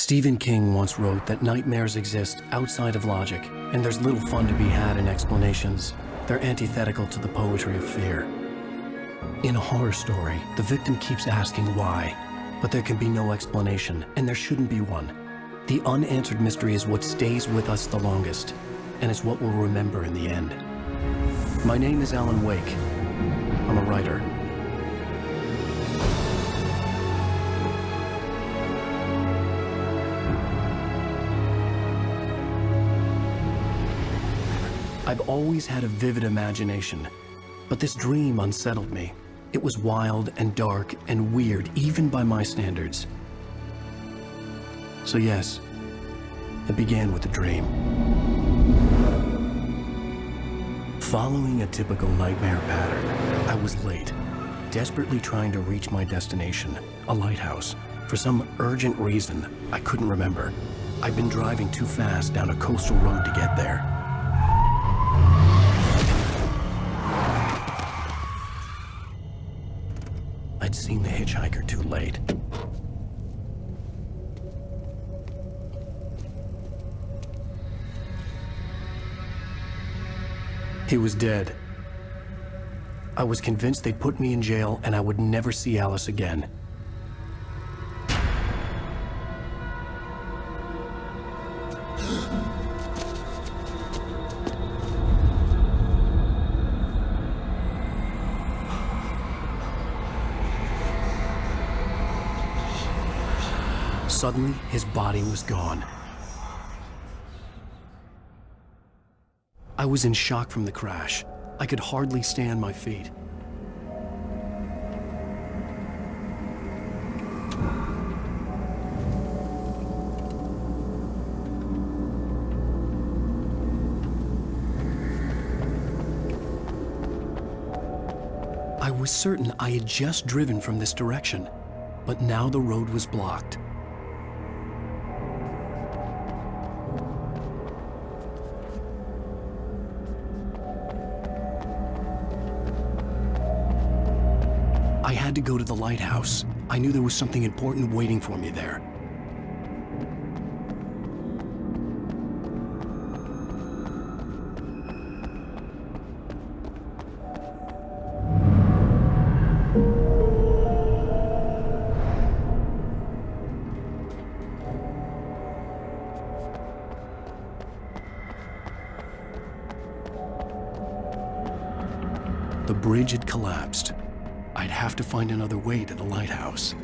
Stephen King once wrote that nightmares exist outside of logic, and there's little fun to be had in explanations. They're antithetical to the poetry of fear. In a horror story, the victim keeps asking why, but there can be no explanation, and there shouldn't be one. The unanswered mystery is what stays with us the longest, and it's what we'll remember in the end. My name is Alan Wake. I'm a writer. I've always had a vivid imagination, but this dream unsettled me. It was wild and dark and weird, even by my standards. So yes, it began with a dream. Following a typical nightmare pattern, I was late, desperately trying to reach my destination, a lighthouse. For some urgent reason, I couldn't remember. I'd been driving too fast down a coastal road to get there. I'd seen the hitchhiker too late. He was dead. I was convinced they'd put me in jail and I would never see Alice again. Suddenly, his body was gone. I was in shock from the crash. I could hardly stay on my feet. I was certain I had just driven from this direction, but now the road was blocked. I had to go to the lighthouse. I knew there was something important waiting for me there. The bridge had collapsed. I'd have to find another way to the lighthouse.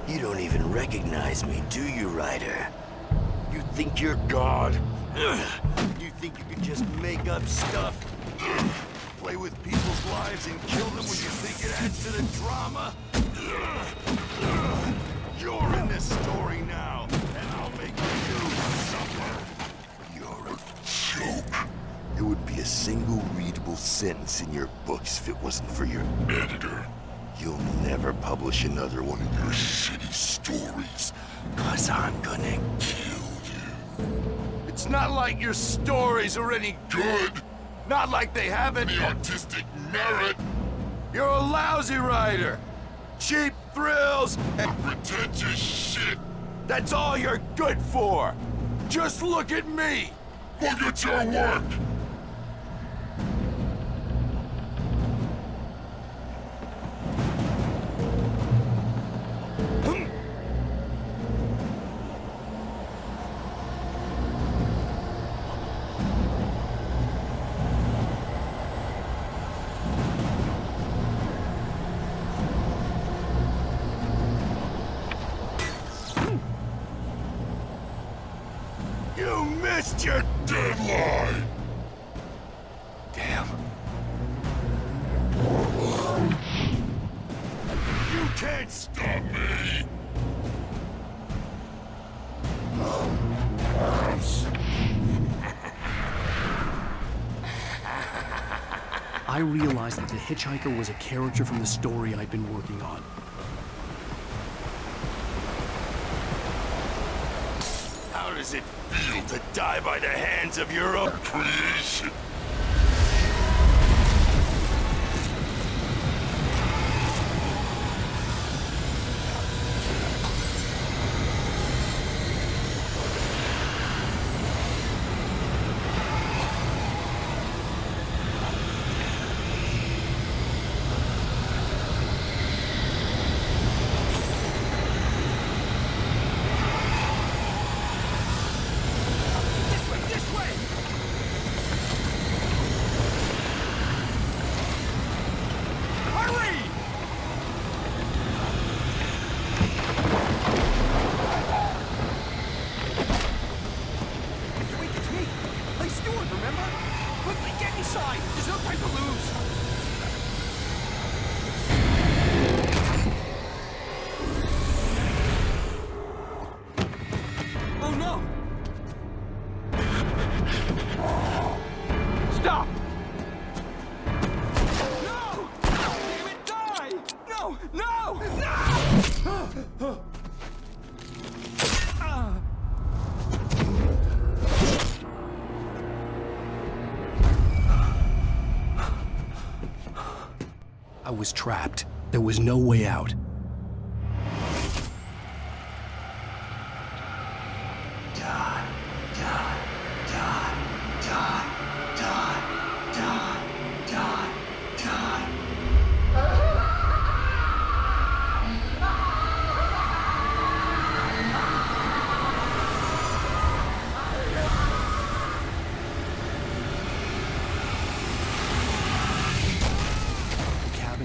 You don't even recognize me, do you, Ryder? You think you're God? You think you can just make up stuff? Play with people's lives and kill them when you think it adds to the drama? You're in this story now, and I'll make you suffer. You're a joke. There would be a single readable sentence in your books if it wasn't for your editor. You'll never publish another one of your shitty stories, 'cause I'm gonna kill you. It's not like your stories are any good. Not like they have any artistic merit. You're a lousy writer. Cheap thrills and pretentious shit. That's all you're good for. Just look at me. Look at your work. You missed your deadline! Damn. can't stop me! I realized that the hitchhiker was a character from the story I'd been working on. How does it feel to die by the hands of your own creation? I was trapped. There was no way out.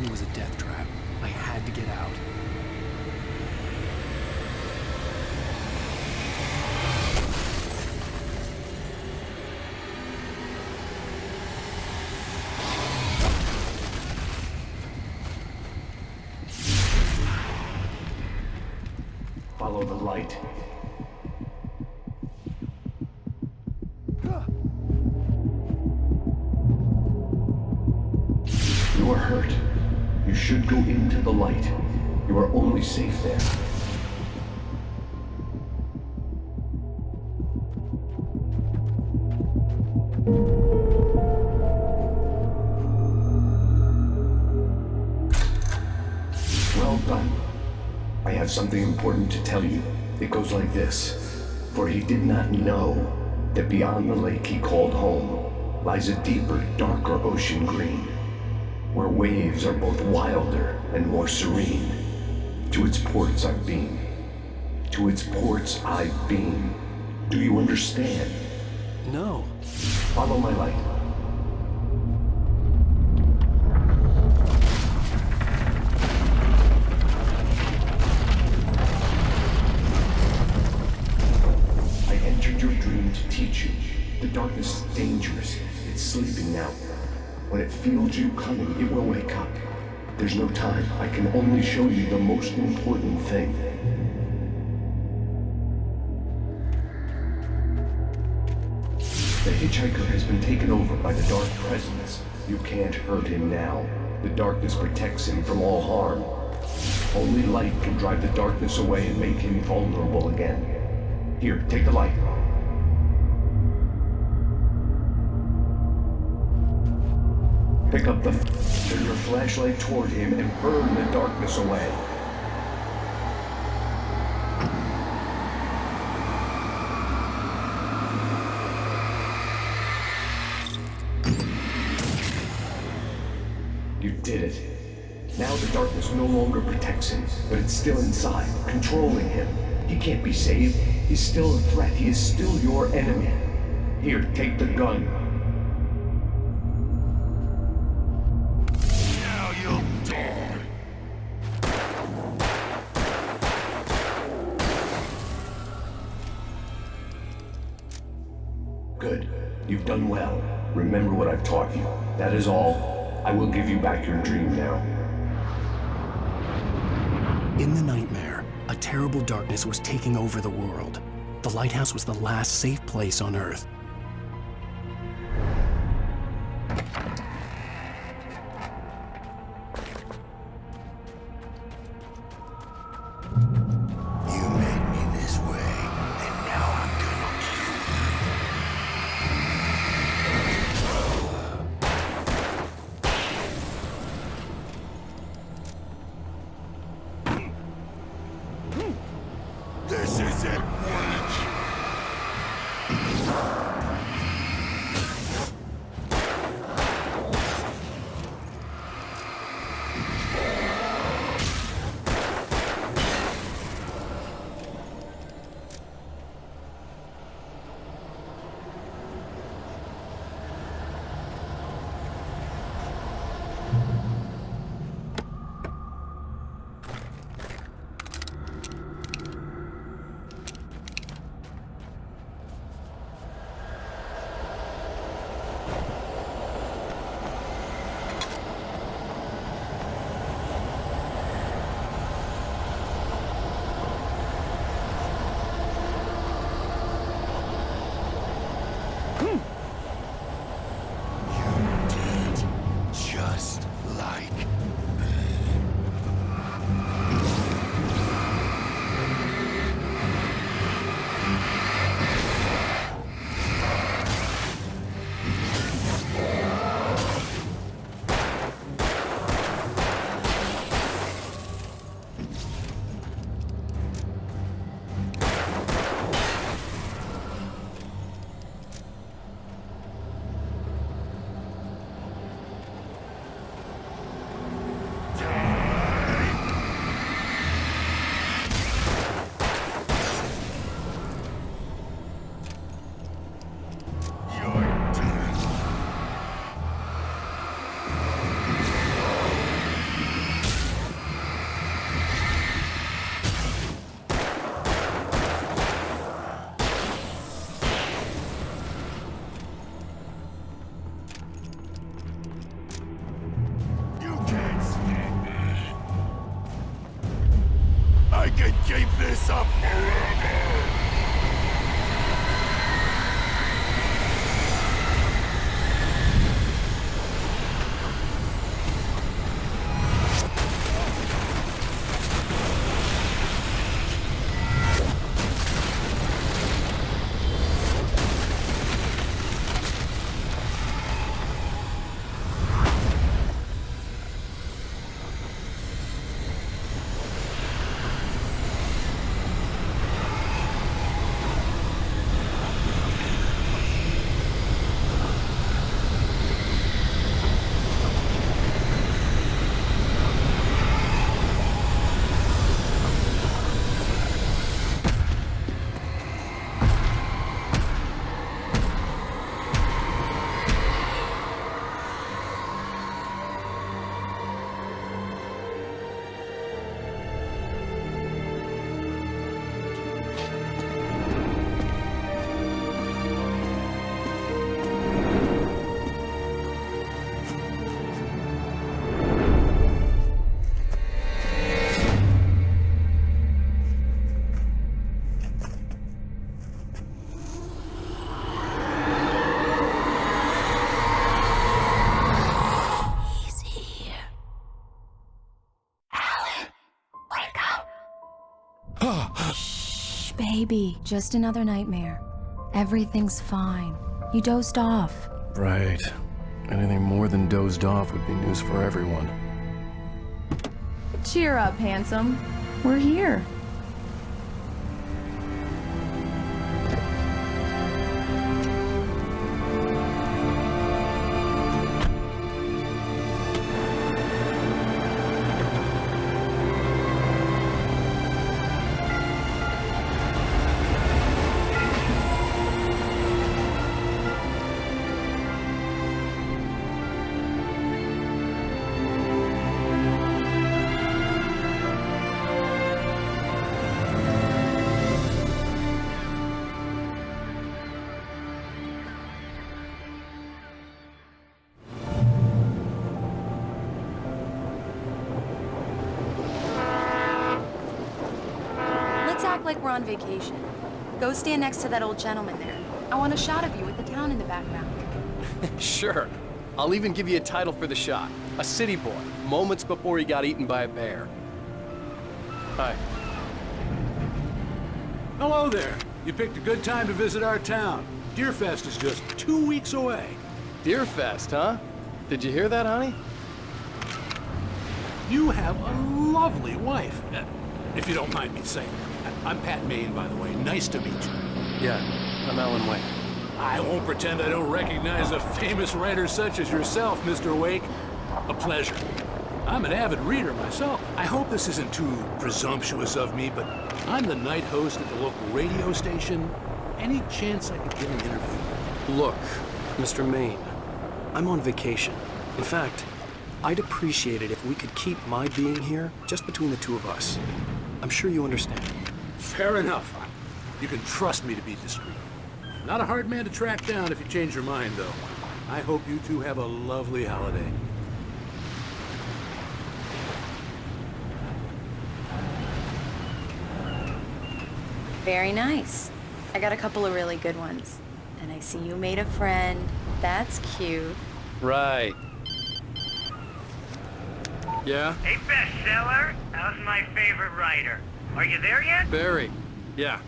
Was a death trap. I had to get out. Follow the light. You are hurt. You should go into the light. You are only safe there. Well done. I have something important to tell you. It goes like this. For he did not know that beyond the lake he called home lies a deeper, darker ocean green, where waves are both wilder and more serene. To its ports I've been. To its ports I've been. Do you understand? No. Follow my light. I entered your dream to teach you. The darkness is dangerous. It's sleeping now. When it feels you coming, it will wake up. There's no time. I can only show you the most important thing. The hitchhiker has been taken over by the dark presence. You can't hurt him now. The darkness protects him from all harm. Only light can drive the darkness away and make him vulnerable again. Here, take the light. Pick up turn your flashlight toward him and burn the darkness away. You did it. Now the darkness no longer protects him, but it's still inside, controlling him. He can't be saved. He's still a threat. He is still your enemy. Here, take the gun. Now you'll die. Good. You've done well. Remember what I've taught you. That is all. I will give you back your dream now. In the nightmare, a terrible darkness was taking over the world. The lighthouse was the last safe place on Earth. You made me this way, and now I'm gonna kill you. This isn't weak. Just like I can keep this up forever! Shh, baby. Just another nightmare. Everything's fine. You dozed off. Right. Anything more than dozed off would be news for everyone. Cheer up, handsome. We're here. like we're on vacation. Go stand next to that old gentleman there. I want a shot of you with the town in the background. Sure. I'll even give you a title for the shot. A city boy, moments before he got eaten by a bear. Hi. Hello there. You picked a good time to visit our town. Deerfest is just 2 weeks away. Deerfest, huh? Did you hear that, honey? You have a lovely wife. If you don't mind me saying. I'm Pat Maine, by the way. Nice to meet you. Yeah, I'm Alan Wake. I won't pretend I don't recognize a famous writer such as yourself, Mr. Wake. A pleasure. I'm an avid reader myself. I hope this isn't too presumptuous of me, but I'm the night host at the local radio station. Any chance I could get an interview? Look, Mr. Maine, I'm on vacation. In fact, I'd appreciate it if we could keep my being here just between the two of us. I'm sure you understand. Fair enough. You can trust me to be discreet. Not a hard man to track down if you change your mind, though. I hope you two have a lovely holiday. Very nice. I got a couple of really good ones. And I see you made a friend. That's cute. Right. Yeah? Hey, bestseller, how's my favorite writer? Are you there yet? Barry. Yeah,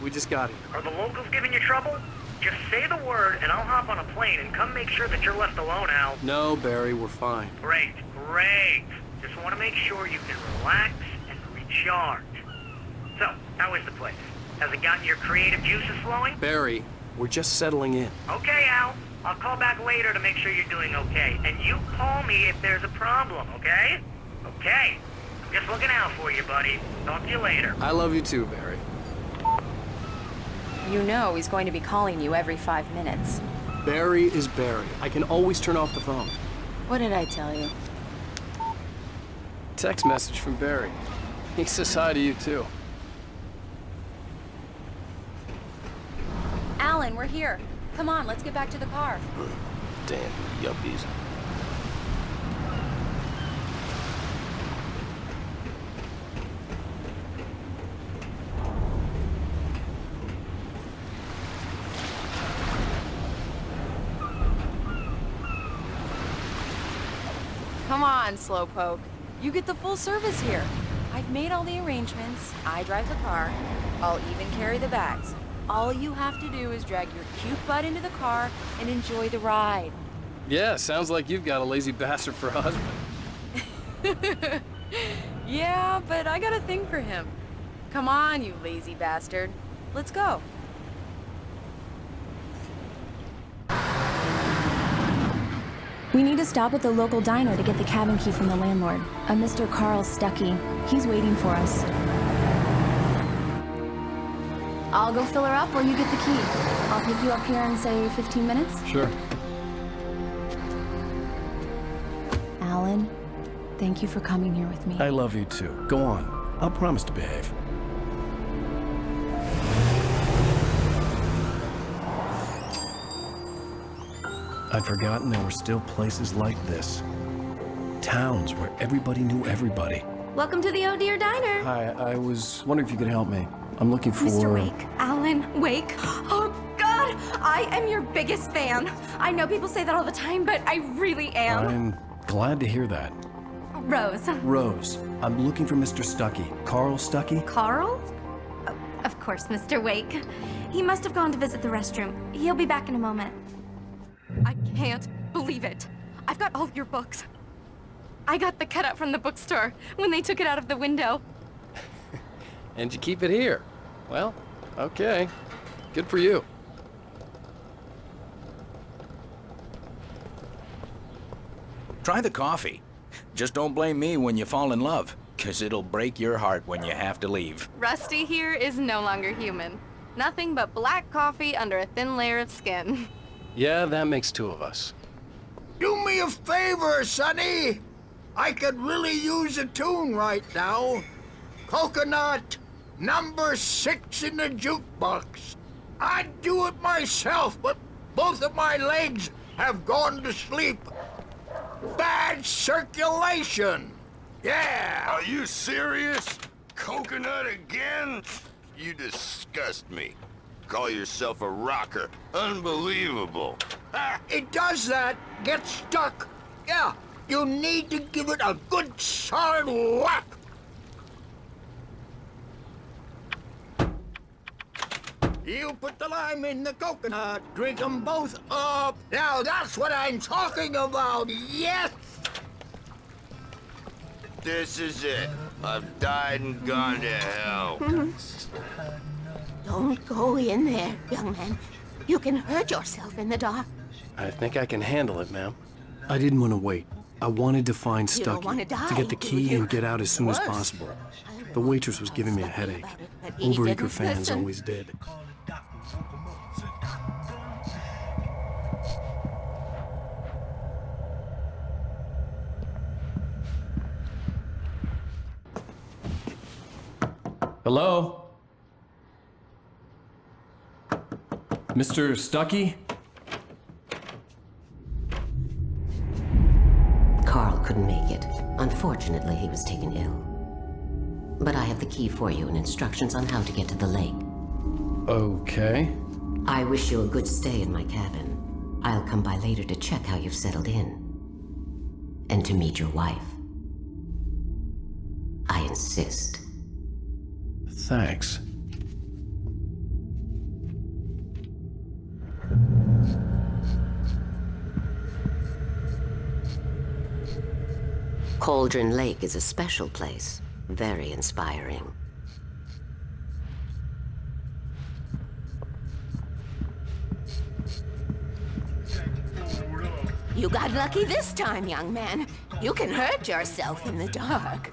we just got here. Are the locals giving you trouble? Just say the word and I'll hop on a plane and come make sure that you're left alone, Al. No, Barry, we're fine. Great, great. Just want to make sure you can relax and recharge. So, how is the place? Has it gotten your creative juices flowing? Barry, we're just settling in. Okay, Al. I'll call back later to make sure you're doing okay. And you call me if there's a problem, okay? Okay. I'm just looking out for you, buddy. Talk to you later. I love you too, Barry. You know he's going to be calling you every 5 minutes. Barry is Barry. I can always turn off the phone. What did I tell you? Text message from Barry. He says hi to you too. Alan, we're here. Come on, let's get back to the car. Damn yuppies. Come on, Slowpoke. You get the full service here. I've made all the arrangements. I drive the car. I'll even carry the bags. All you have to do is drag your cute butt into the car and enjoy the ride. Yeah, sounds like you've got a lazy bastard for a husband. Yeah, but I got a thing for him. Come on, you lazy bastard. Let's go. We need to stop at the local diner to get the cabin key from the landlord, a Mr. Carl Stuckey. He's waiting for us. I'll go fill her up while you get the key. I'll pick you up here in, say, 15 minutes? Sure. Alan, thank you for coming here with me. I love you too. Go on. I'll promise to behave. I'd forgotten there were still places like this. Towns where everybody knew everybody. Welcome to the Oh Dear Diner. Hi, I was wondering if you could help me. I'm looking for... Mr. Wake. Alan Wake. Oh, God! I am your biggest fan. I know people say that all the time, but I really am. I'm glad to hear that. Rose. Rose, I'm looking for Mr. Stuckey. Carl Stuckey? Carl? Oh, of course, Mr. Wake. He must have gone to visit the restroom. He'll be back in a moment. I can't believe it. I've got all your books. I got the cutout from the bookstore when they took it out of the window. And you keep it here. Well, okay. Good for you. Try the coffee. Just don't blame me when you fall in love, 'cause it'll break your heart when you have to leave. Rusty here is no longer human. Nothing but black coffee under a thin layer of skin. Yeah, that makes two of us. Do me a favor, Sonny. I could really use a tune right now. Coconut, number 6 in the jukebox. I'd do it myself, but both of my legs have gone to sleep. Bad circulation. Yeah. Are you serious? Coconut again? You disgust me. Call yourself a rocker. Unbelievable. Ha! It does that. Get stuck. Yeah, you need to give it a good solid whack. You put the lime in the coconut, drink them both up. Now that's what I'm talking about, yes! This is it. I've died and gone to hell. Don't go in there, young man. You can hurt yourself in the dark. I think I can handle it, ma'am. I didn't want to wait. I wanted to find You don't Stucky, wanna die, to get the do key you? and get out as soon as Worse. possible. The waitress was giving me a headache. But he Overeager didn't fans listen. always did. Hello? Mr. Stucky? Carl couldn't make it. Unfortunately, he was taken ill. But I have the key for you and instructions on how to get to the lake. Okay. I wish you a good stay in my cabin. I'll come by later to check how you've settled in. And to meet your wife. I insist. Thanks. Cauldron Lake is a special place. Very inspiring. You got lucky this time, young man. You can hurt yourself in the dark.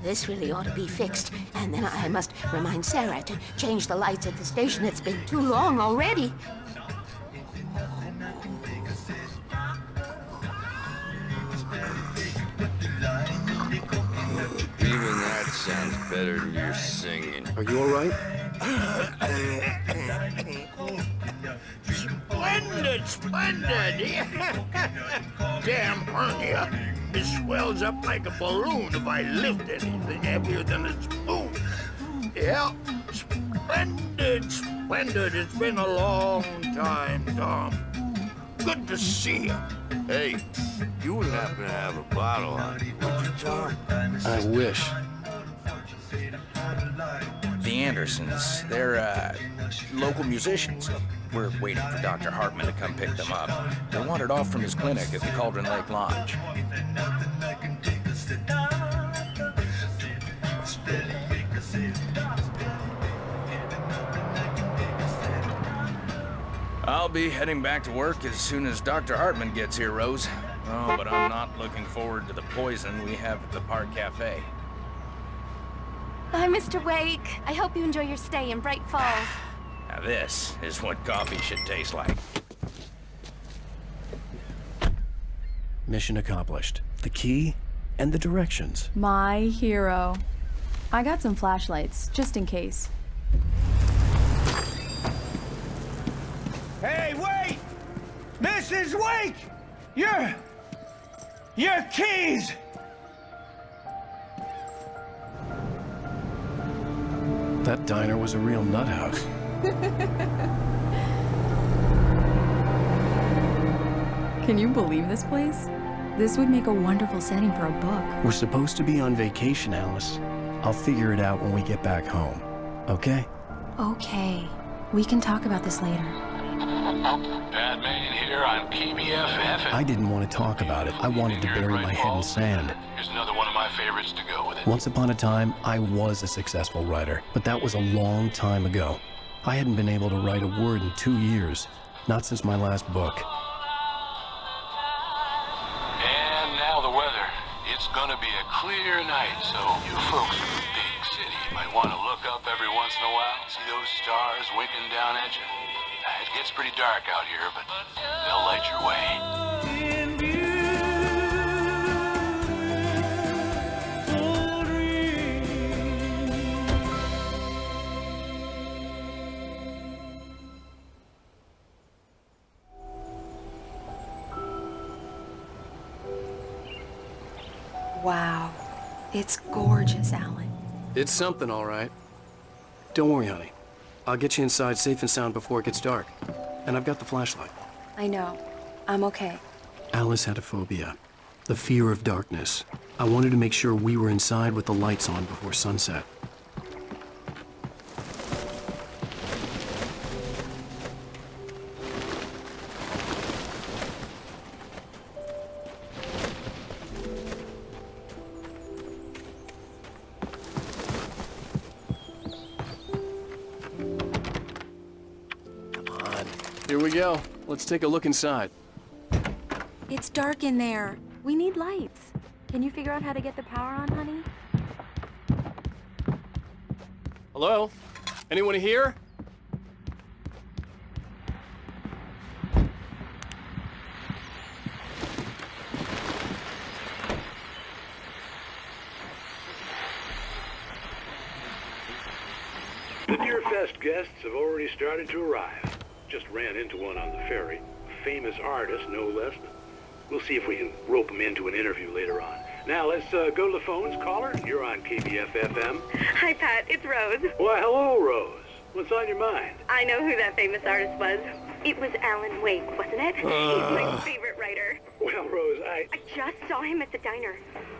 This really ought to be fixed, and then I must remind Sarah to change the lights at the station. It's been too long already. Even that sounds better than your singing. Are you all right? Splendid, splendid! Damn hernia. It swells up like a balloon if I lift anything heavier than a spoon. Yeah, splendid, splendid. It's been a long time, Tom. Good to see you. Hey, you wouldn't happen to have a bottle on you, would you, Tom? I wish. The Andersons, they're, local musicians. We're waiting for Dr. Hartman to come pick them up. They wandered off from his clinic at the Cauldron Lake Lodge. I'll be heading back to work as soon as Dr. Hartman gets here, Rose. Oh, but I'm not looking forward to the poison we have at the Park Cafe. Bye, Mr. Wake. I hope you enjoy your stay in Bright Falls. Now this is what coffee should taste like. Mission accomplished. The key and the directions. My hero. I got some flashlights, just in case. Hey, wait! Mrs. Wake! Your keys! That diner was a real nut house. Can you believe this place? This would make a wonderful setting for a book. We're supposed to be on vacation, Alice. I'll figure it out when we get back home. Okay? Okay. We can talk about this later. Pat Main here on PBFF. I didn't want to talk about it. I wanted to bury my head in sand. Here's another one of my favorites to go with it. Once upon a time, I was a successful writer, but that was a long time ago. I hadn't been able to write a word in 2 years, not since my last book. And now the weather. It's gonna be a clear night, so you folks in the big city might want to look up every once in a while, see those stars winking down at you. It gets pretty dark out here, but they'll light your way. Wow. It's gorgeous, Alan. It's something, all right. Don't worry, honey. I'll get you inside safe and sound before it gets dark. And I've got the flashlight. I know. I'm okay. Alice had a phobia. The fear of darkness. I wanted to make sure we were inside with the lights on before sunset. Here we go. Let's take a look inside. It's dark in there. We need lights. Can you figure out how to get the power on, honey? Hello? Anyone here? The Deer Fest guests have already started to arrive. Just ran into one on the ferry. A famous artist, no less. We'll see if we can rope him into an interview later on. Now, let's go to the phones. Caller, you're on KBF-FM. Hi, Pat. It's Rose. Why, hello, Rose. What's on your mind? I know who that famous artist was. It was Alan Wake, wasn't it? He's my favorite writer. Well, Rose, I just saw him at the diner.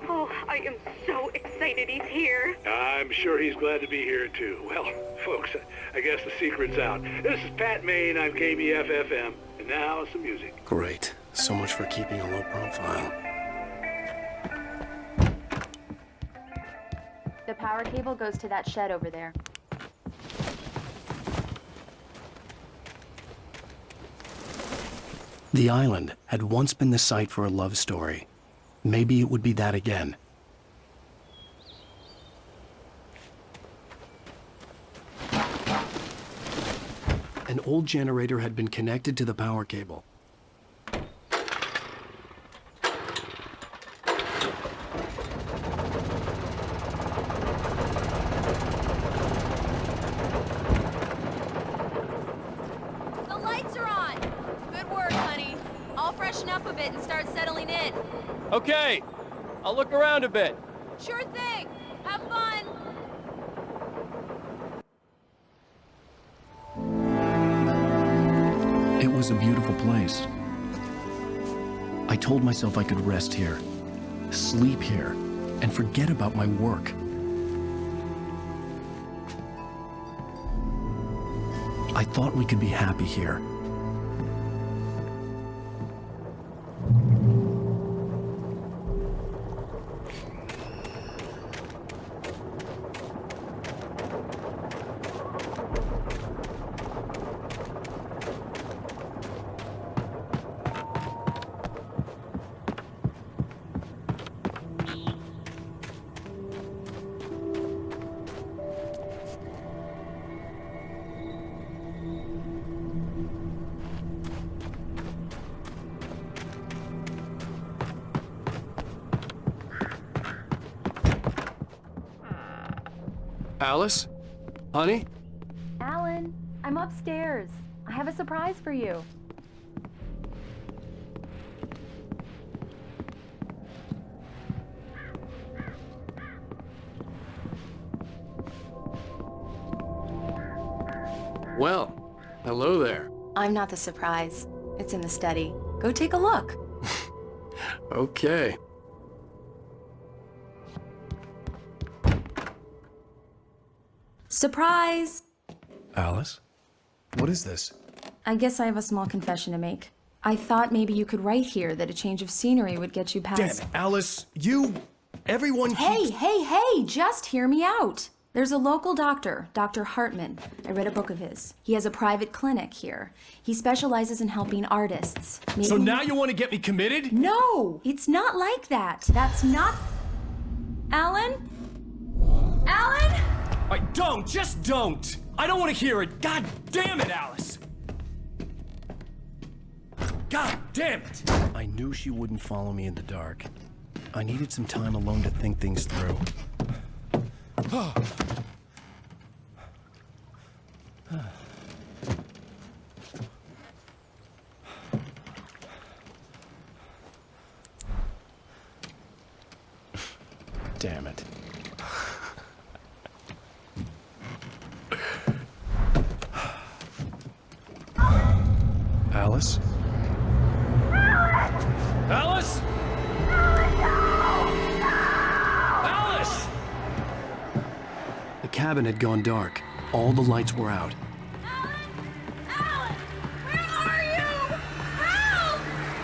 Oh, I am so excited he's here. I'm sure he's glad to be here, too. Well, folks, I guess the secret's out. This is Pat Maine on KBF-FM. And now, some music. Great. So much for keeping a low profile. The power cable goes to that shed over there. The island had once been the site for a love story. Maybe it would be that again. An old generator had been connected to the power cable. The lights are on! Good work, honey. I'll freshen up a bit and start settling in. Okay, I'll look around a bit. Sure thing. Have fun. It was a beautiful place. I told myself I could rest here, sleep here, and forget about my work. I thought we could be happy here. Alice? Honey? Alan, I'm upstairs. I have a surprise for you. Well, hello there. I'm not the surprise. It's in the study. Go take a look. Okay. Surprise! Alice? What is this? I guess I have a small confession to make. I thought maybe you could write here that a change of scenery would get you past... Damn it, Alice, everyone Hey, just hear me out. There's a local doctor, Dr. Hartman. I read a book of his. He has a private clinic here. He specializes in helping artists. So now you want to get me committed? No, it's not like that. That's not... Alan? Alan? Just don't! I don't want to hear it! God damn it, Alice! God damn it! I knew she wouldn't follow me in the dark. I needed some time alone to think things through. Damn it. Alice? Alice! The cabin had gone dark. All the lights were out.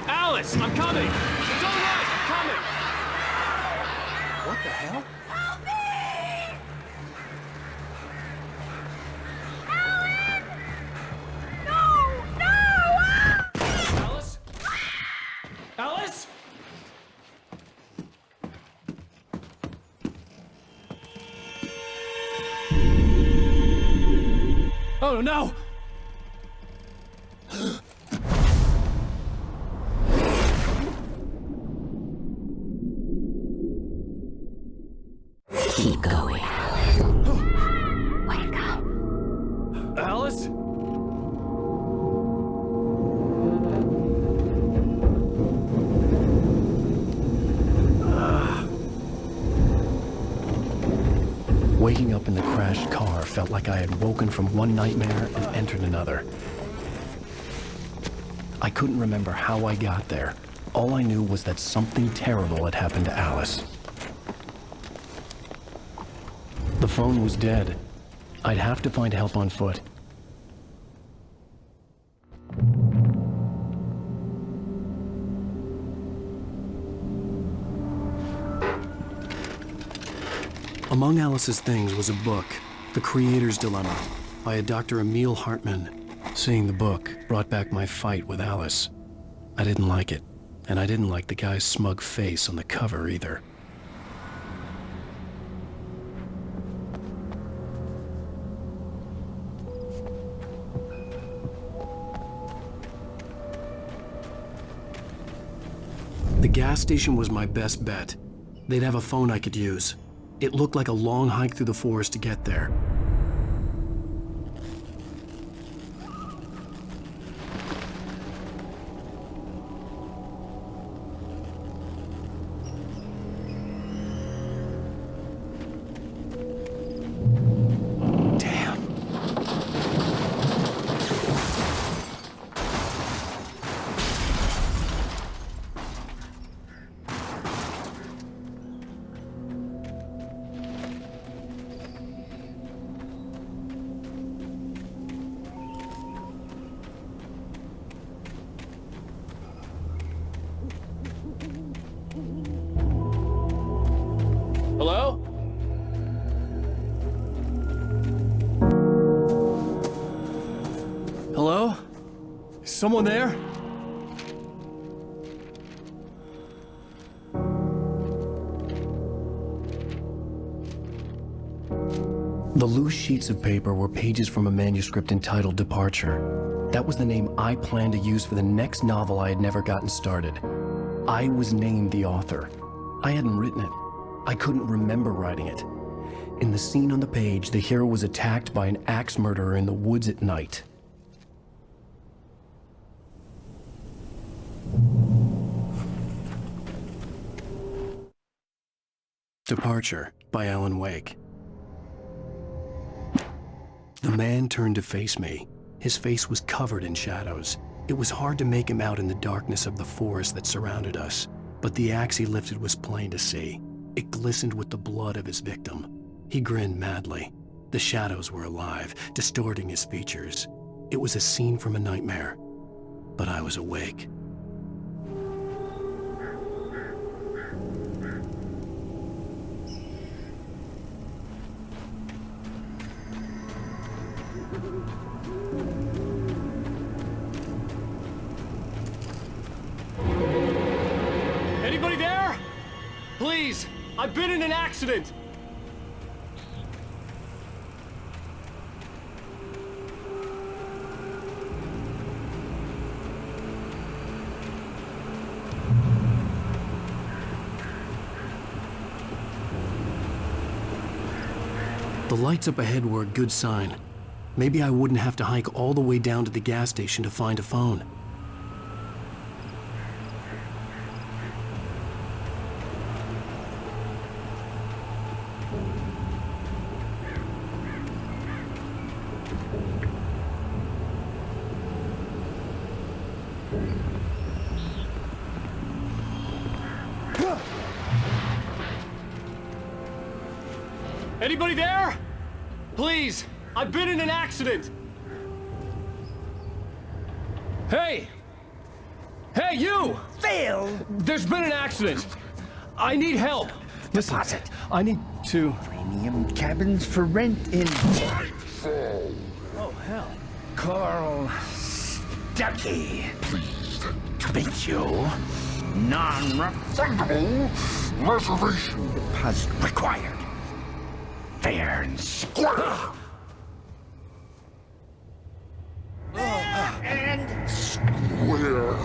Alice, I'm coming! It's all right, I'm coming! What the hell? Alice? Alice? Oh no! Keep going. Wake up. Alice? Waking up in the crashed car felt like I had woken from one nightmare and entered another. I couldn't remember how I got there. All I knew was that something terrible had happened to Alice. The phone was dead. I'd have to find help on foot. Among Alice's things was a book, The Creator's Dilemma, by a Dr. Emil Hartman. Seeing the book brought back my fight with Alice. I didn't like it, and I didn't like the guy's smug face on the cover either. The gas station was my best bet. They'd have a phone I could use. It looked like a long hike through the forest to get there. Hello? Hello? Is someone there? The loose sheets of paper were pages from a manuscript entitled Departure. That was the name I planned to use for the next novel I had never gotten started. I was named the author. I hadn't written it. I couldn't remember writing it. In the scene on the page, the hero was attacked by an axe murderer in the woods at night. Departure by Alan Wake. The man turned to face me. His face was covered in shadows. It was hard to make him out in the darkness of the forest that surrounded us, but the axe he lifted was plain to see. It glistened with the blood of his victim. He grinned madly. The shadows were alive, distorting his features. It was a scene from a nightmare, but I was awake. Anybody there? Please, I've been in an accident. The lights up ahead were a good sign. Maybe I wouldn't have to hike all the way down to the gas station to find a phone. Anybody there? Please, I've been in an accident. Hey! Hey, you! Phil! There's been an accident. I need help. Listen, I need to... Premium cabins for rent in... Oh, hell. Carl Stuckey. Pleased to meet you. Non-refundable reservation deposit required. Fair and square. And Square.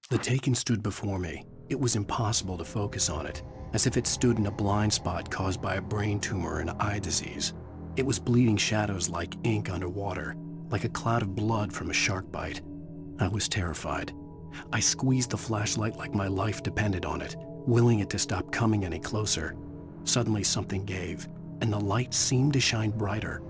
The Taken stood before me. It was impossible to focus on it, as if it stood in a blind spot caused by a brain tumor and eye disease. It was bleeding shadows like ink underwater, like a cloud of blood from a shark bite. I was terrified. I squeezed the flashlight like my life depended on it, willing it to stop coming any closer. Suddenly something gave, and the light seemed to shine brighter.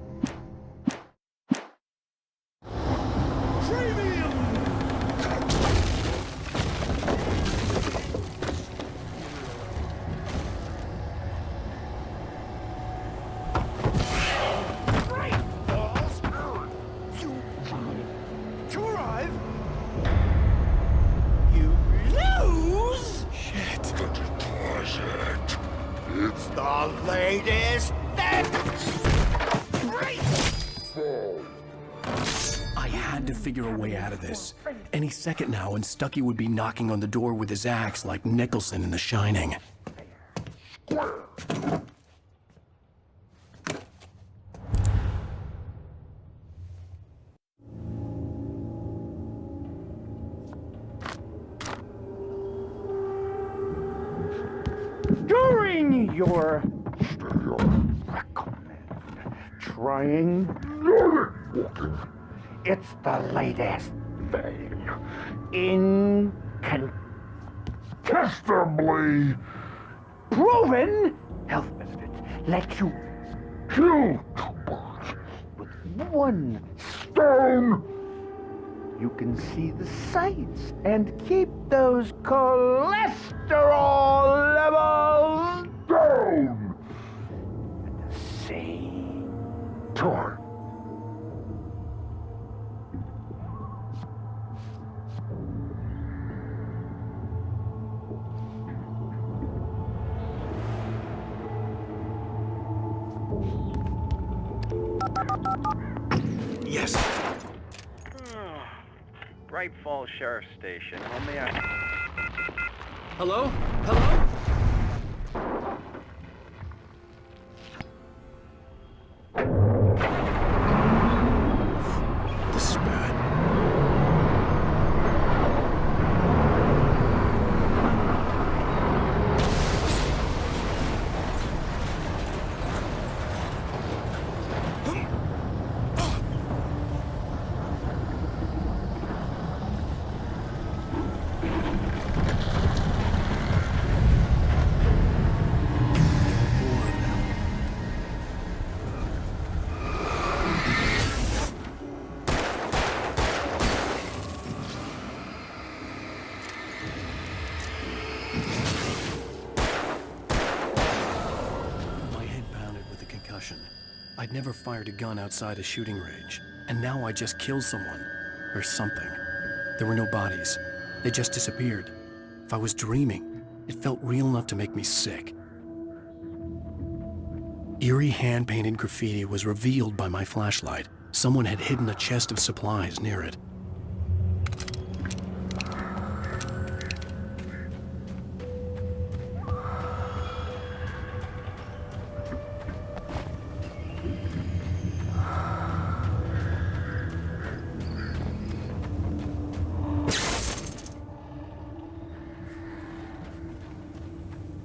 It's the latest thing! I had to figure a way out of this. Any second now, and Stuckey would be knocking on the door with his axe like Nicholson in The Shining. during your trying walking. It's the latest thing. Incontestably proven health benefits let you kill two birds with one stone. You can see the sights and keep those cholesterol levels down at the same time. Yes. Bright Falls Sheriff Station. How may I... Hello? Hello? This is bad. I'd never fired a gun outside a shooting range, and now I just killed someone. Or something. There were no bodies. They just disappeared. If I was dreaming, it felt real enough to make me sick. Eerie hand-painted graffiti was revealed by my flashlight. Someone had hidden a chest of supplies near it.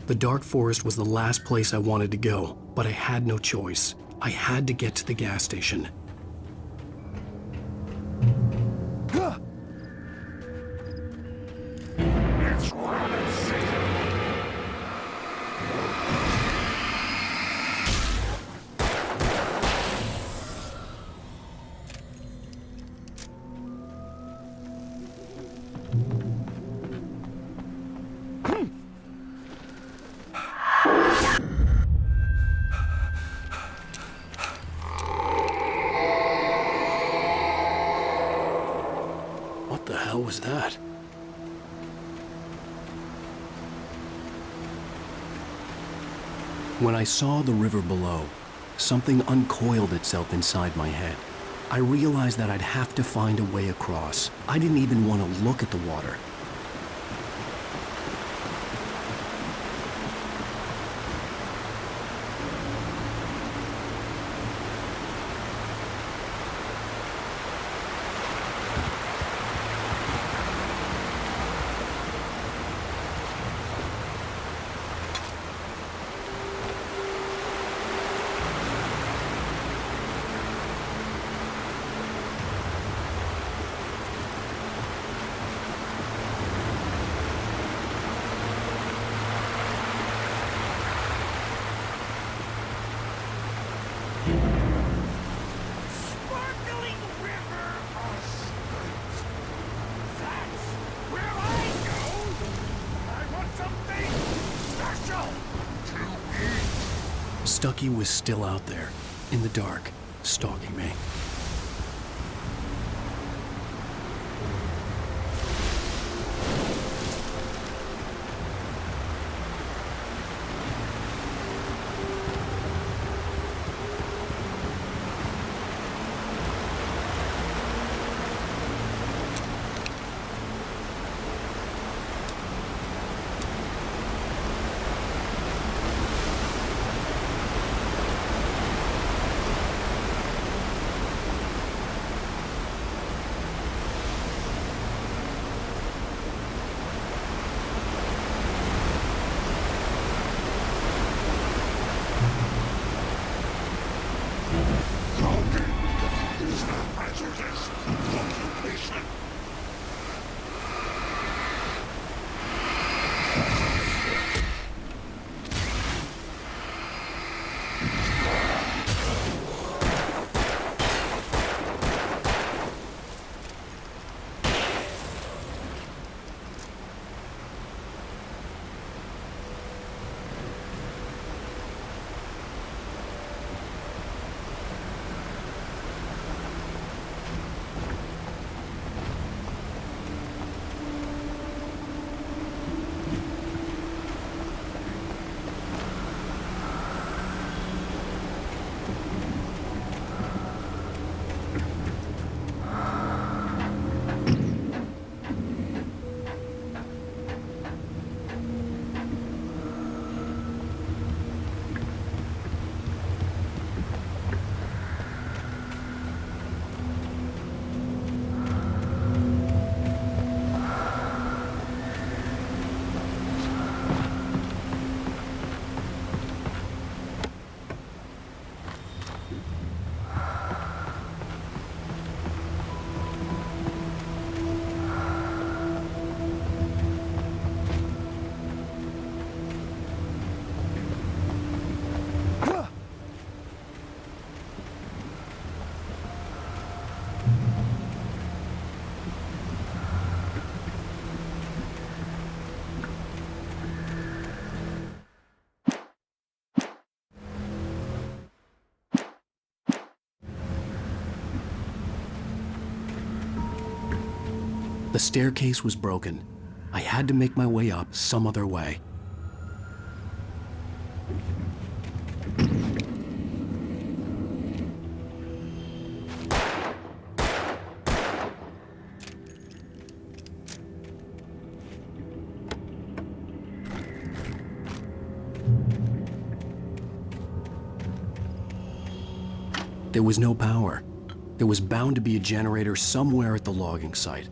The dark forest was the last place I wanted to go, but I had no choice. I had to get to the gas station. the hell was that? When I saw the river below, something uncoiled itself inside my head. I realized that I'd have to find a way across. I didn't even want to look at the water. Stucky was still out there, in the dark, stalking me. The staircase was broken. I had to make my way up some other way. There was no power. There was bound to be a generator somewhere at the logging site.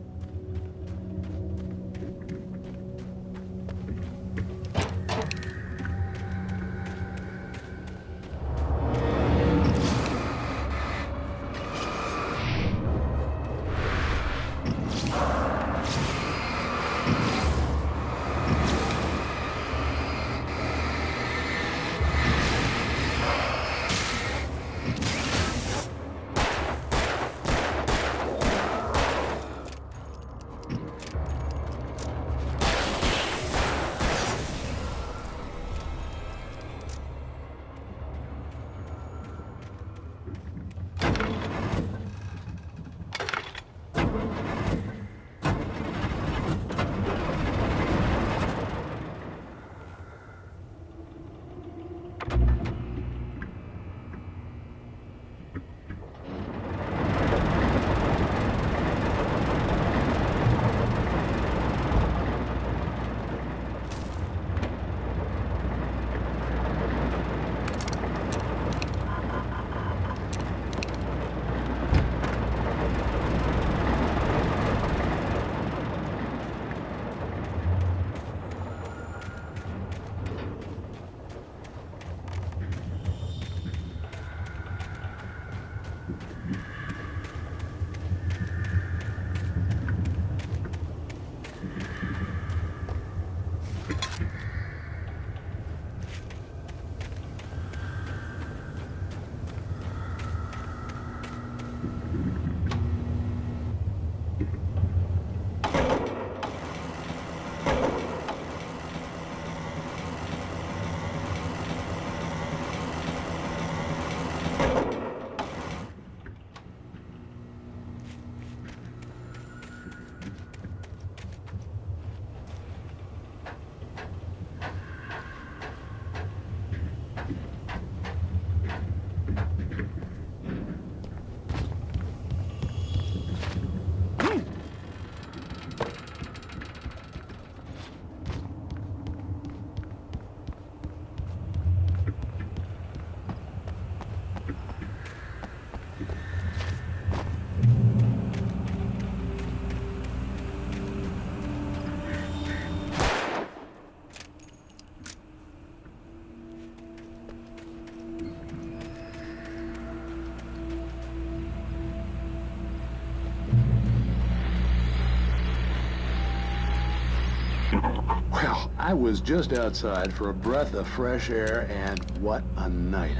Well, I was just outside for a breath of fresh air, and what a night.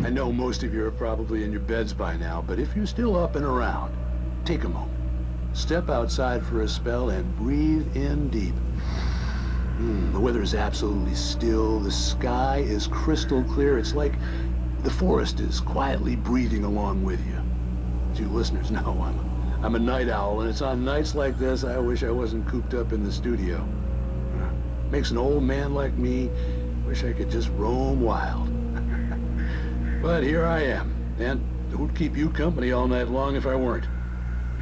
I know most of you are probably in your beds by now, but if you're still up and around, take a moment. Step outside for a spell and breathe in deep. The weather is absolutely still. The sky is crystal clear. It's like the forest is quietly breathing along with you. As you listeners know, I'm a night owl, and it's on nights like this I wish I wasn't cooped up in the studio. Makes an old man like me wish I could just roam wild. But here I am, and who'd keep you company all night long if I weren't?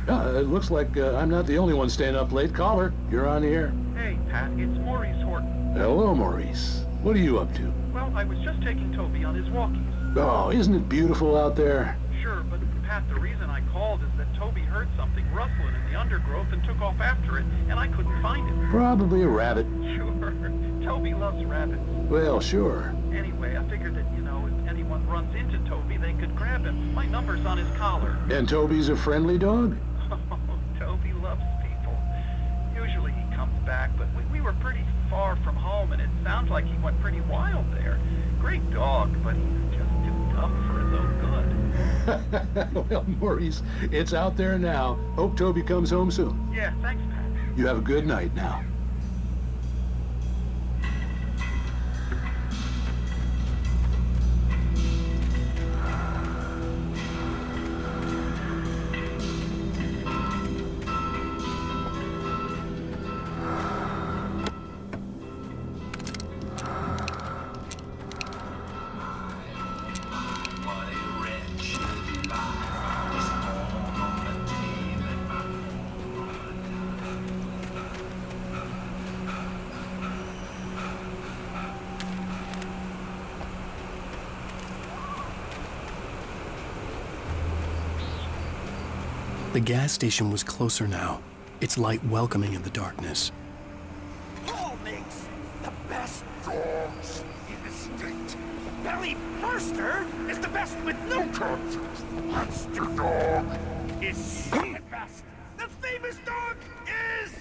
It looks like I'm not the only one staying up late. Caller, you're on the air. Hey, Pat, it's Maurice Horton. Hello, Maurice. What are you up to? Well, I was just taking Toby on his walkies. Oh, isn't it beautiful out there? Sure, but Pat, the reason I called is that Toby heard something rustling in the undergrowth and took off after it, and I couldn't find it. Probably a rabbit. Sure. Toby loves rabbits. Well, sure. Anyway, I figured that, if anyone runs into Toby, they could grab him. My number's on his collar. And Toby's a friendly dog? Oh, Toby loves people. Usually he comes back, but we were pretty far from home, and it sounds like he went pretty wild there. Great dog, but he's just too tough for his own good. Well, Maurice, it's out there now. Hope Toby comes home soon. Yeah, thanks, Pat. You have a good night now. The gas station was closer now, its light welcoming in the darkness. Paul makes the best dogs in the state. Belly Burster is the best with no contest. Monster Dog is the best. The famous dog is...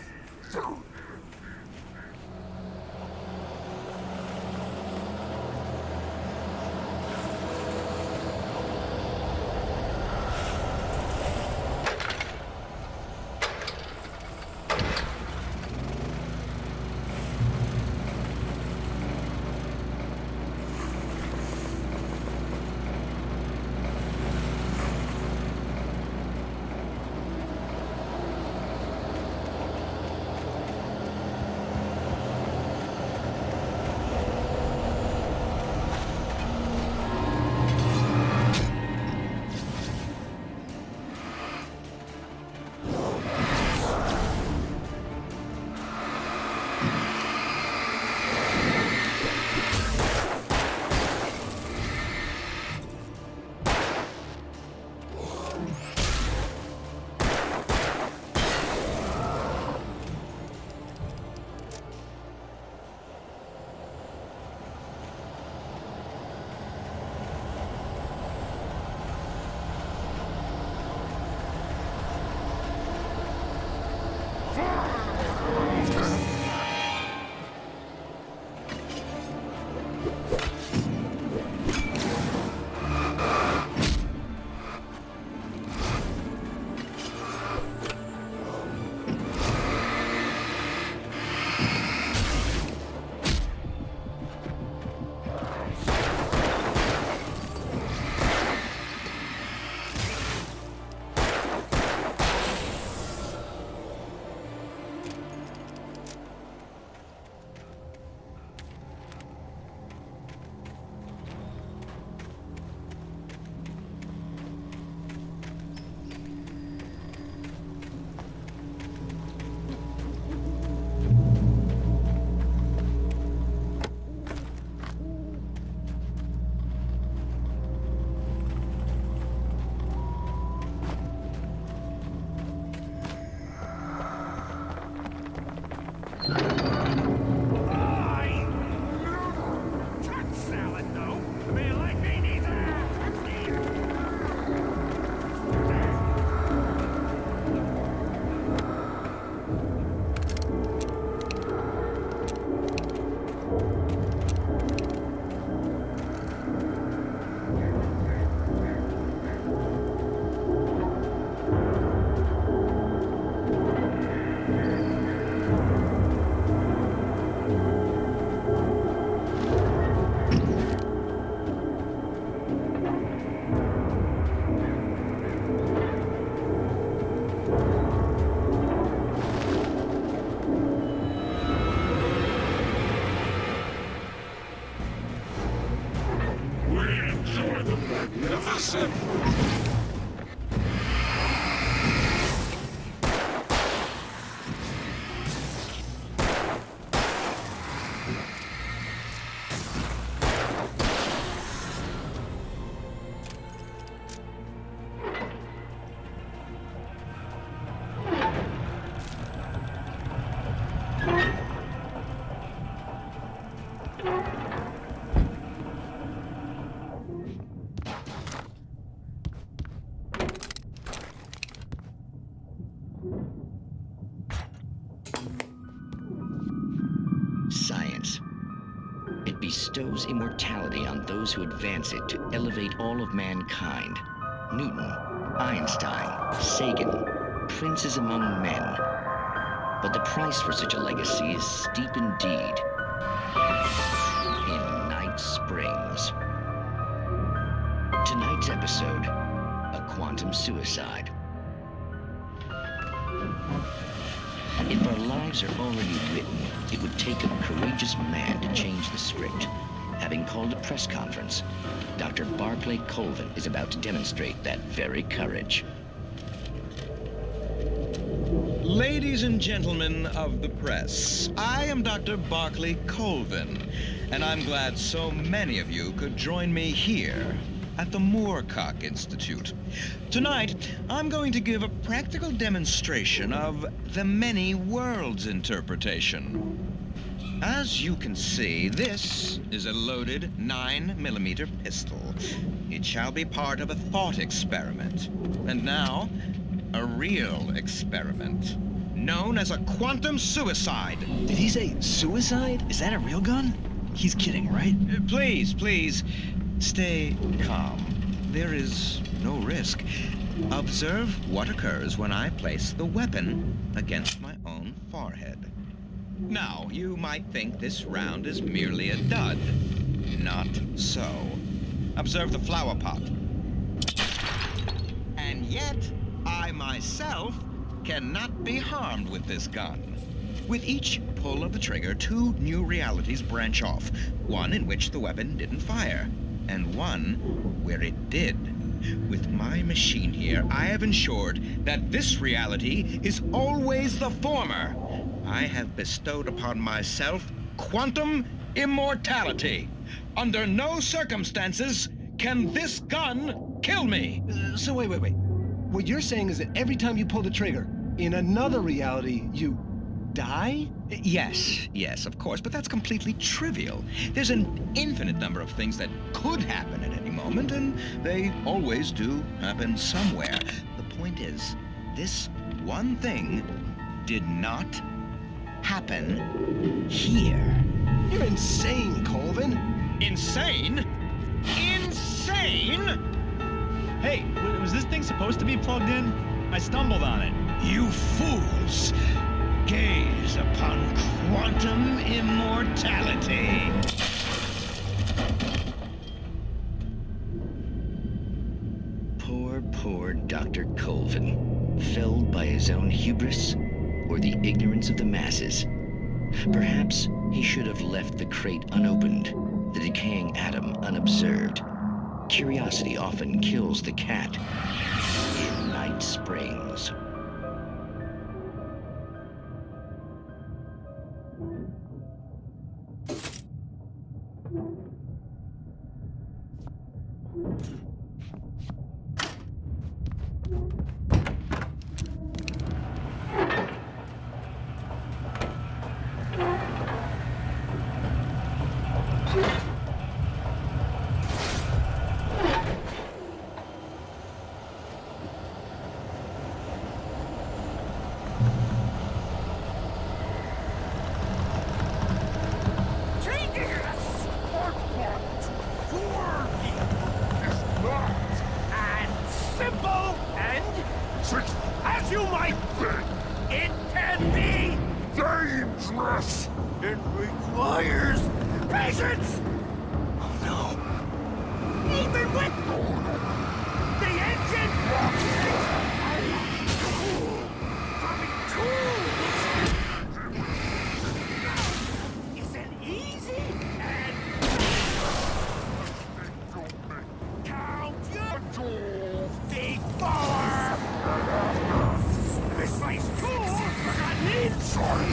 Science. It bestows immortality on those who advance it to elevate all of mankind. Newton, Einstein, Sagan, princes among men. But the price for such a legacy is steep indeed. In Night Springs. Tonight's episode, a quantum suicide. If our lives are already written, it would take a courageous man to change the script. Having called a press conference, Dr. Barclay Colvin is about to demonstrate that very courage. Ladies and gentlemen of the press, I am Dr. Barclay Colvin, and I'm glad so many of you could join me here at the Moorcock Institute. Tonight, I'm going to give a practical demonstration of the many worlds interpretation. As you can see, this is a loaded 9mm pistol. It shall be part of a thought experiment. And now, a real experiment, known as a quantum suicide. Did he say suicide? Is that a real gun? He's kidding, right? Please, stay calm. There is no risk. Observe what occurs when I place the weapon against my own forehead. Now, you might think this round is merely a dud. Not so. Observe the flower pot. And yet, I myself cannot be harmed with this gun. With each pull of the trigger, two new realities branch off. One in which the weapon didn't fire, and one where it did. With my machine here, I have ensured that this reality is always the former. I have bestowed upon myself quantum immortality. Under no circumstances can this gun kill me. So wait. What you're saying is that every time you pull the trigger, in another reality, you die? Yes, of course, but that's completely trivial. There's an infinite number of things that could happen at any moment, and they always do happen somewhere. The point is, this one thing did not happen here. You're insane, Colvin. Insane? Insane? Hey, was this thing supposed to be plugged in? I stumbled on it. You fools! Gaze upon quantum immortality. Poor Dr. Colvin, felled by his own hubris or the ignorance of the masses. Perhaps he should have left the crate unopened, the decaying atom unobserved. Curiosity often kills the cat. In Night Springs. As you might think, it can be dangerous. It requires patience. Oh no. Even with the engine coming tools isn't easy and count your tools before. Precise tool forgotten inside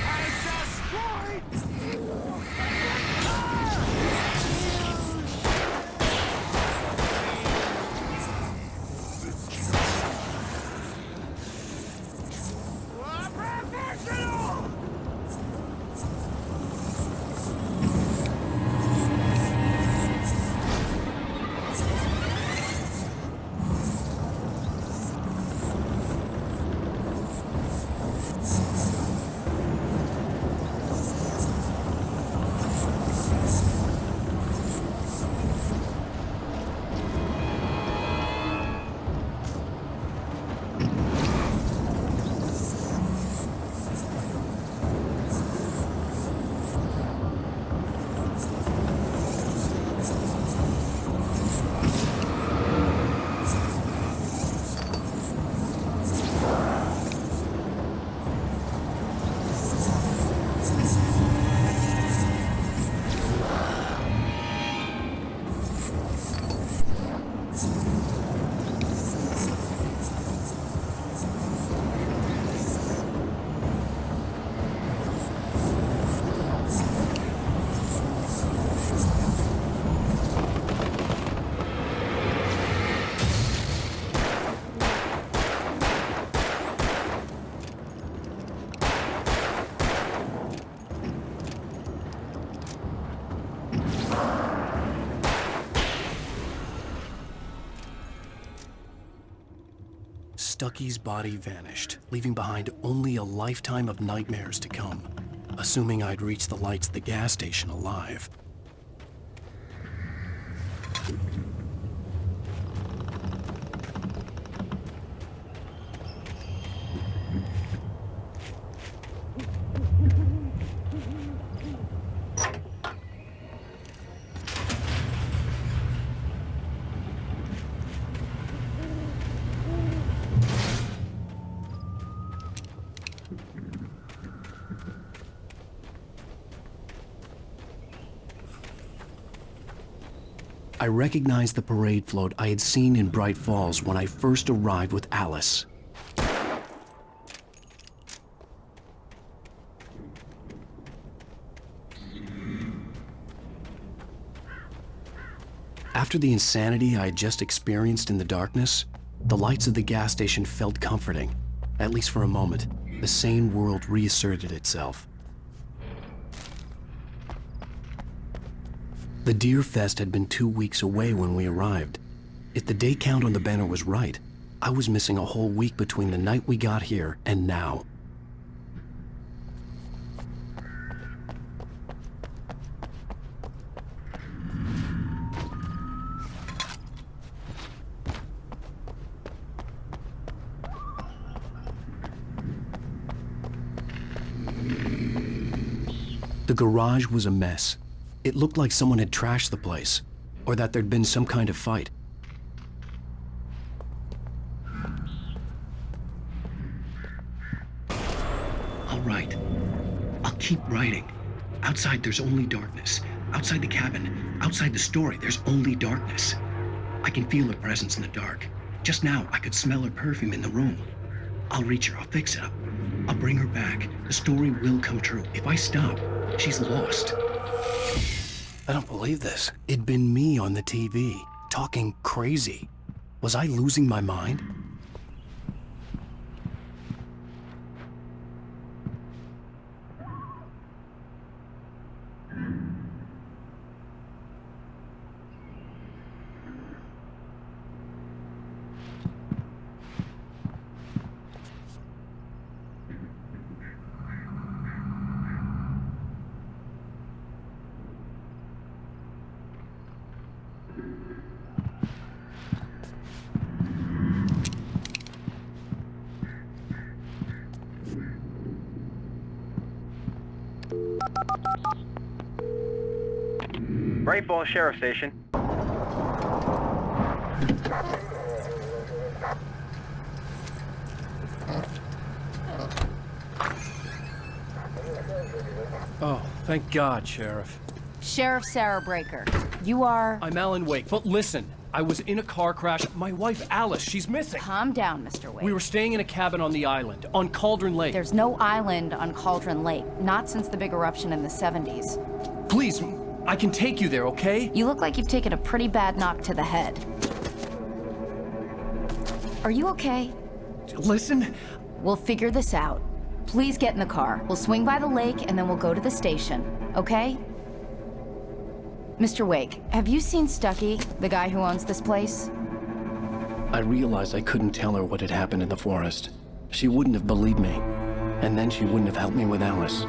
has destroyed. Professional. Stucky's body vanished, leaving behind only a lifetime of nightmares to come, assuming I'd reached the lights at the gas station alive. I recognized the parade float I had seen in Bright Falls when I first arrived with Alice. After the insanity I had just experienced in the darkness, the lights of the gas station felt comforting. At least for a moment, the sane world reasserted itself. The Deer Fest had been 2 weeks away when we arrived. If the day count on the banner was right, I was missing a whole week between the night we got here and now. The garage was a mess. It looked like someone had trashed the place, or that there'd been some kind of fight. All right. I'll keep writing. Outside, there's only darkness. Outside the cabin, outside the story, there's only darkness. I can feel her presence in the dark. Just now, I could smell her perfume in the room. I'll reach her. I'll fix it up. I'll bring her back. The story will come true. If I stop, she's lost. I don't believe this. It'd been me on the TV, talking crazy. Was I losing my mind? Bright Falls Sheriff Station. Oh, thank God, Sheriff. Sheriff Sarah Breaker. You are... I'm Alan Wake, but listen. I was in a car crash. My wife, Alice, she's missing. Calm down, Mr. Wake. We were staying in a cabin on the island, on Cauldron Lake. There's no island on Cauldron Lake, not since the big eruption in the 70s. Please, I can take you there, okay? You look like you've taken a pretty bad knock to the head. Are you okay? Listen. We'll figure this out. Please get in the car. We'll swing by the lake and then we'll go to the station, okay? Mr. Wake, have you seen Stucky, the guy who owns this place? I realized I couldn't tell her what had happened in the forest. She wouldn't have believed me. And then she wouldn't have helped me with Alice.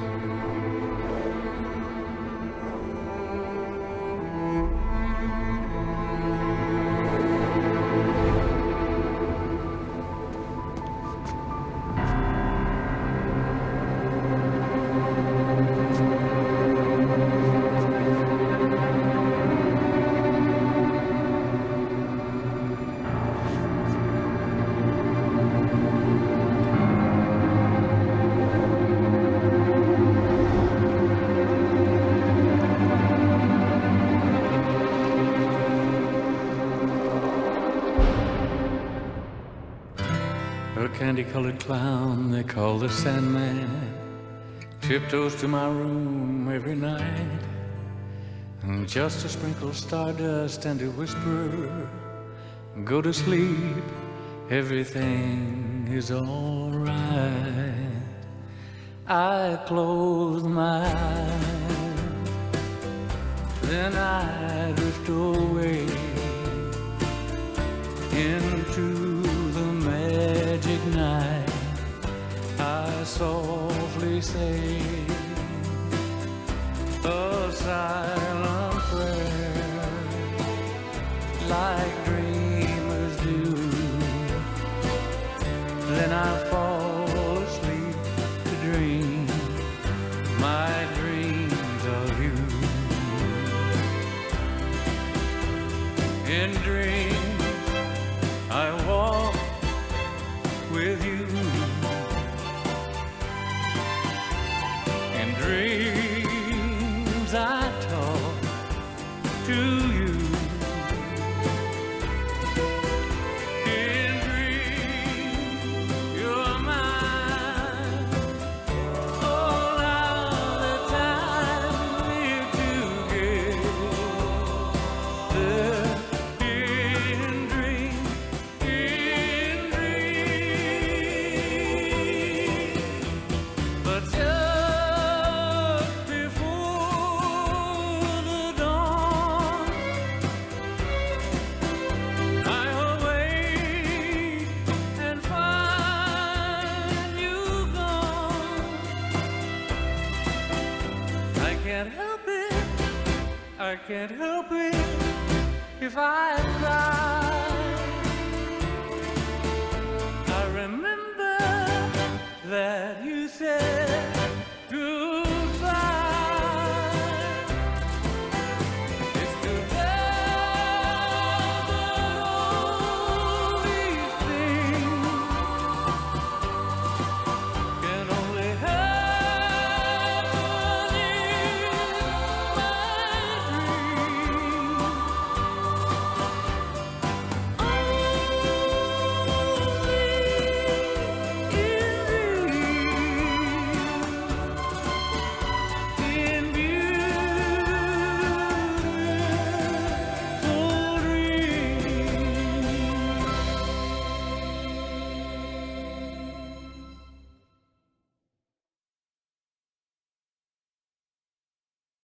Candy-colored clown they call the Sandman tiptoes to my room every night, and just to sprinkle stardust and to whisper, go to sleep, everything is all right. I close my eyes, then I drift away into the magic say a silent prayer like dreamers do. Then I fall asleep to dream my dreams of you. In dreams I walk with you. In dreams I talk to you. In dreams you're mine. All of the time we're together. In dreams, but just before the dawn, I'll wake and find you gone. I can't help it, I can't help it if I cry.